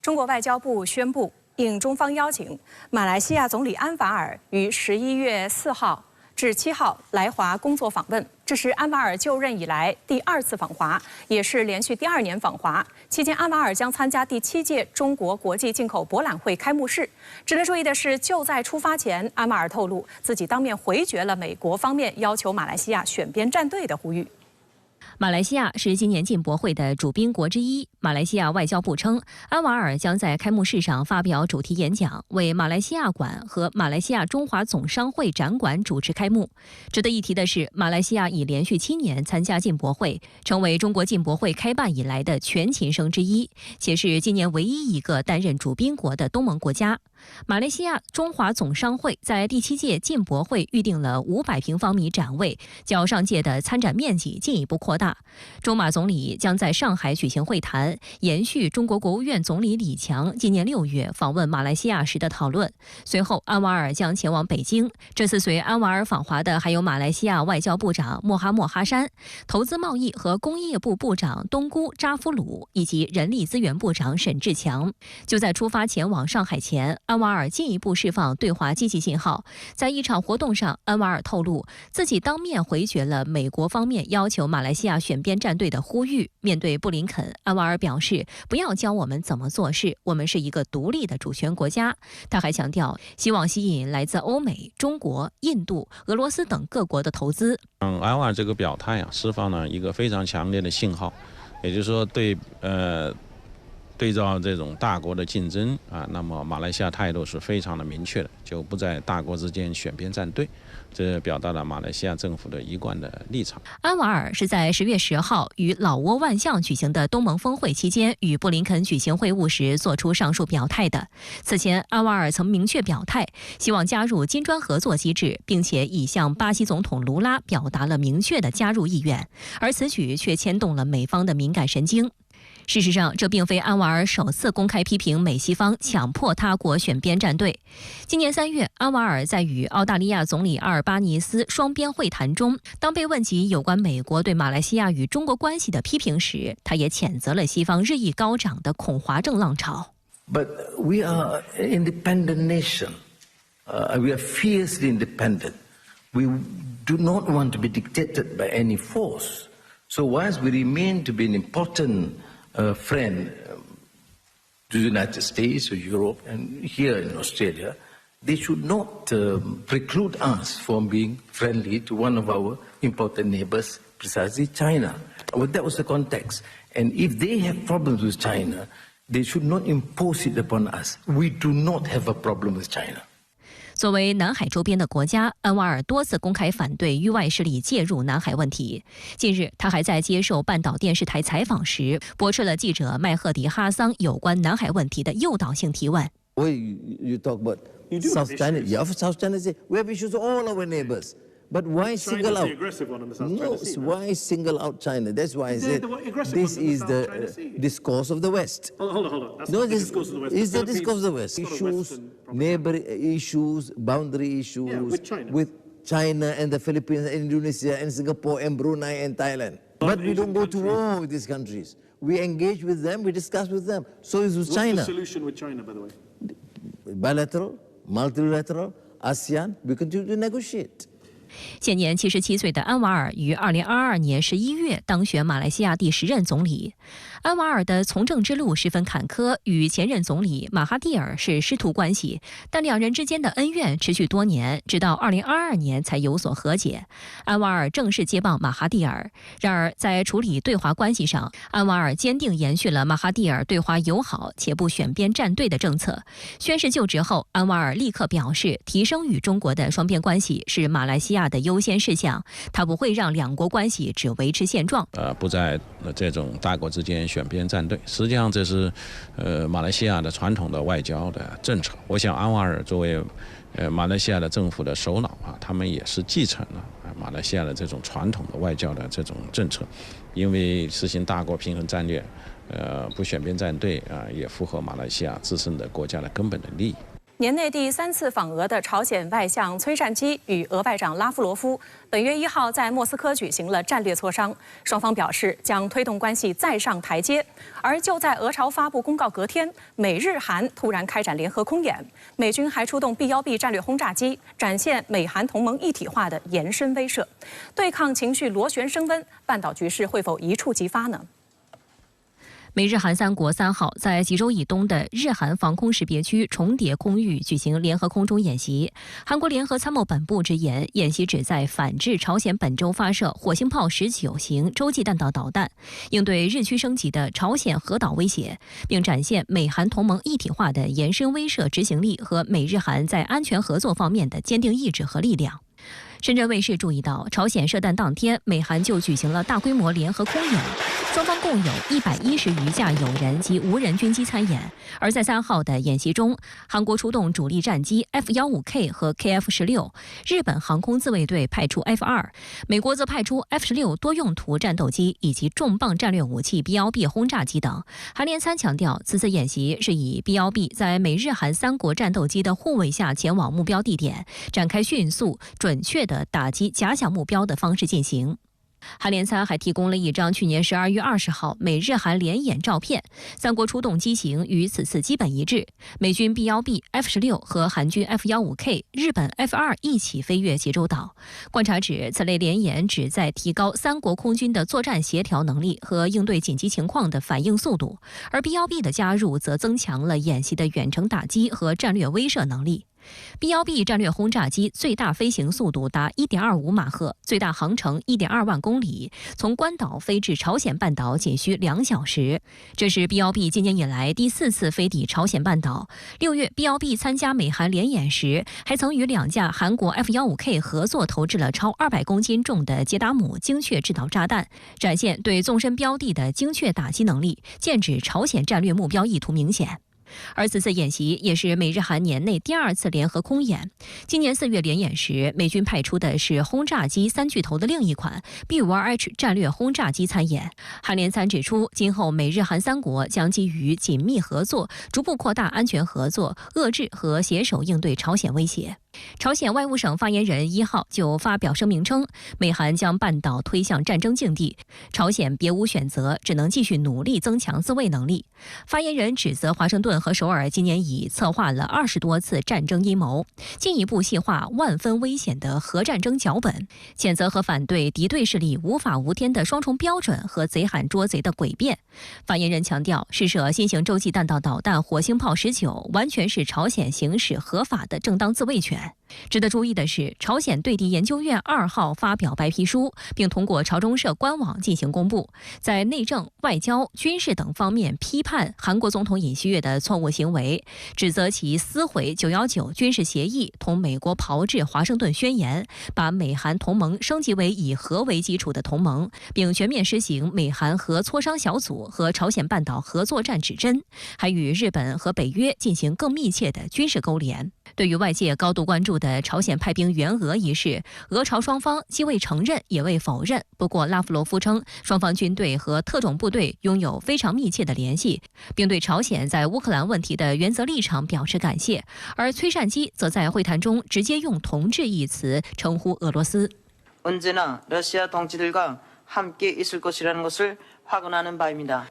中国外交部宣布，应中方邀请，马来西亚总理安瓦尔于11月4号至7号来华工作访问。这是安瓦尔就任以来第2次访华，也是连续第2年访华。期间，安瓦尔将参加第7届中国国际进口博览会开幕式。值得注意的是，就在出发前，安瓦尔透露自己当面回绝了美国方面要求马来西亚选边站队的呼吁。 马来西亚是今年进博会的主宾国之一。马来西亚外交部称，安瓦尔将在开幕式上发表主题演讲，为马来西亚馆和马来西亚中华总商会展馆主持开幕。值得一提的是，马来西亚已连续7年参加进博会，成为中国进博会开办以来的全勤生之一，且是今年唯一一个担任主宾国的东盟国家。马来西亚中华总商会在第7届进博会预定了500平方米展位，较上届的参展面积进一步扩大。 中马总理将在上海举行会谈，延续中国国务院总理李强今年6月访问马来西亚时的讨论。随后，安瓦尔将前往北京。这次随安瓦尔访华的还有马来西亚外交部长莫哈默哈山、投资贸易和工业部部长东姑扎夫鲁以及人力资源部长沈志强。就在出发前往上海前，安瓦尔进一步释放对华积极信号。在一场活动上，安瓦尔透露自己当面回绝了美国方面要求马来西亚选边站队的呼吁。面对布林肯，安瓦尔表示：“不要教我们怎么做事，我们是一个独立的主权国家。”他还强调，希望吸引来自欧美、中国、印度、俄罗斯等各国的投资。安瓦尔这个表态释放了一个非常强烈的信号，也就是说对照这种大国的竞争那么马来西亚态度是非常的明确的，就不在大国之间选边站队。 这表达了马来西亚政府的一贯的立场。安瓦尔是在10月10号与老挝万象举行的东盟峰会期间，与布林肯举行会晤时做出上述表态的。此前，安瓦尔曾明确表态，希望加入金砖合作机制，并且已向巴西总统卢拉表达了明确的加入意愿，而此举却牵动了美方的敏感神经。 事实上，这并非安瓦尔首次公开批评美西方强迫他国选边站队。今年3月，安瓦尔在与澳大利亚总理阿尔巴尼斯双边会谈中，当被问及有关美国对马来西亚与中国关系的批评时，他也谴责了西方日益高涨的恐华症浪潮。But we are an independent nation. We are fiercely independent. We do not want to be dictated by any force. So whilst we remain to be an important friend to the United States or Europe and here in Australia, they should not preclude us from being friendly to one of our important neighbors, precisely China. Well, that was the context. And if they have problems with China, they should not impose it upon us. We do not have a problem with China. 作为南海周边的国家，安瓦尔多次公开反对域外势力介入南海问题。近日，他还在接受半岛电视台采访时，驳斥了记者麦赫迪哈桑有关南海问题的诱导性提问。You talk about South China. Yeah, South China say we have issues with all our neighbors. But why single out? No, why single out China? That's why I said this is the discourse of the West. Hold on. No, this is the discourse of the West. Issues, neighbor issues, boundary issues with China and the Philippines and Indonesia and Singapore and Brunei and Thailand. But we don't go to war with these countries. We engage with them, we discuss with them. So is with China. What's the solution with China, by the way? Bilateral, multilateral, ASEAN, we continue to negotiate. 现年77岁的安瓦尔于2022年11月当选马来西亚第10任总理。安瓦尔的从政之路十分坎坷，与前任总理马哈蒂尔是师徒关系，但两人之间的恩怨持续多年，直到2022年才有所和解。安瓦尔正式接棒马哈蒂尔。然而，在处理对华关系上，安瓦尔坚定延续了马哈蒂尔对华友好且不选边站队的政策。宣誓就职后，安瓦尔立刻表示，提升与中国的双边关系是马来西亚的优先事项，他不会让两国关系只维持现状。不在这种大国之间选边站队，实际上这是马来西亚的传统的外交的政策。我想安瓦尔作为马来西亚的政府的首脑他们也是继承了马来西亚的这种传统的外交的这种政策，因为实行大国平衡战略，不选边站队也符合马来西亚自身的国家的根本的利益。年内第3次访俄的朝鲜外相崔善基与俄外长拉夫罗夫本月1号在莫斯科举行了战略磋商，双方表示将推动关系再上台阶。而就在俄朝发布公告隔天，美日韩突然开展联合空演，美军还出动 B-1B 战略轰炸机，展现美韩同盟一体化的延伸威慑。对抗情绪螺旋升温，半岛局势会否一触即发呢？ 美日韩3国3号在济州以东的日韩防空识别区重叠空域举行联合空中演习。韩国联合参谋本部直言，演习旨在反制朝鲜本周发射火星炮19型洲际弹道导弹，应对日趋升级的朝鲜核岛威胁，并展现美韩同盟一体化的延伸威慑执行力和美日韩在安全合作方面的坚定意志和力量。 深圳卫视注意到，朝鲜射弹当天，美韩就举行了大规模联合空演，双方共有110余架有人及无人军机参演。而在3号的演习中，韩国出动主力战机 F-15K 和 KF-16，日本航空自卫队派出 F-2，美国则派出 F-16多用途战斗机以及重磅战略武器 B-1B 轰炸机等。韩联参强调，此次演习是以 B-1B 在美日韩3国战斗机的护卫下前往目标地点，展开迅速、准确的打击假想目标的方式进行。 韩联参还提供了一张去年12月20号美日韩联演照片，3国出动机型与此次基本一致，美军 B-1B、F-16和韩军 F-15K、日本 F-2一起飞越济州岛。观察指，此类联演旨在提高3国空军的作战协调能力和应对紧急情况的反应速度，而 B-1B 的加入则增强了演习的远程打击和战略威慑能力。 B-1B 战略轰炸机最大飞行速度达 1.25 马赫，最大航程 1.2万公里，从关岛飞至朝鲜半岛仅需2小时。这是 B-1B 今年以来第4次飞抵朝鲜半岛。6月 ，B-1B 参加美韩联演时，还曾与2架韩国 F-15K 合作投掷了超200公斤重的捷达姆精确制导炸弹，展现对纵深标的的精确打击能力，剑指朝鲜战略目标意图明显。 而此次演习也是美日韩年内第2次联合空演。今年4月联演时，美军派出的是轰炸机3巨头的另一款 B-52H 战略轰炸机参演。韩联参指出，今后美日韩3国将基于紧密合作，逐步扩大安全合作，遏制和携手应对朝鲜威胁。 朝鲜外务省发言人1号就发表声明称，美韩将半岛推向战争境地，朝鲜别无选择，只能继续努力增强自卫能力。发言人指责华盛顿和首尔今年已策划了20多次战争阴谋，进一步细化万分危险的核战争脚本，谴责和反对敌对势力无法无天的双重标准和贼喊捉贼的诡辩。发言人强调，试射新型洲际弹道导弹火星炮19完全是朝鲜行使合法的正当自卫权。 值得注意的是，朝鲜对敌研究院2号发表白皮书，并通过朝中社官网进行公布，在内政、外交、军事等方面批判韩国总统尹锡悦的错误行为，指责其撕毁919军事协议，同美国炮制华盛顿宣言，把美韩同盟升级为以核为基础的同盟，并全面实行美韩核磋商小组和朝鲜半岛核作战指针，还与日本和北约进行更密切的军事勾连。 对于外界高度关注的朝鲜派兵援俄一事，俄朝双方既未承认也未否认。不过，拉夫罗夫称，双方军队和特种部队拥有非常密切的联系，并对朝鲜在乌克兰问题的原则立场表示感谢。而崔善基则在会谈中直接用“同志”一词称呼俄罗斯。 언제나 러시아 동지들과 함께 있을 것이라는 것을 확언하는 바입니다.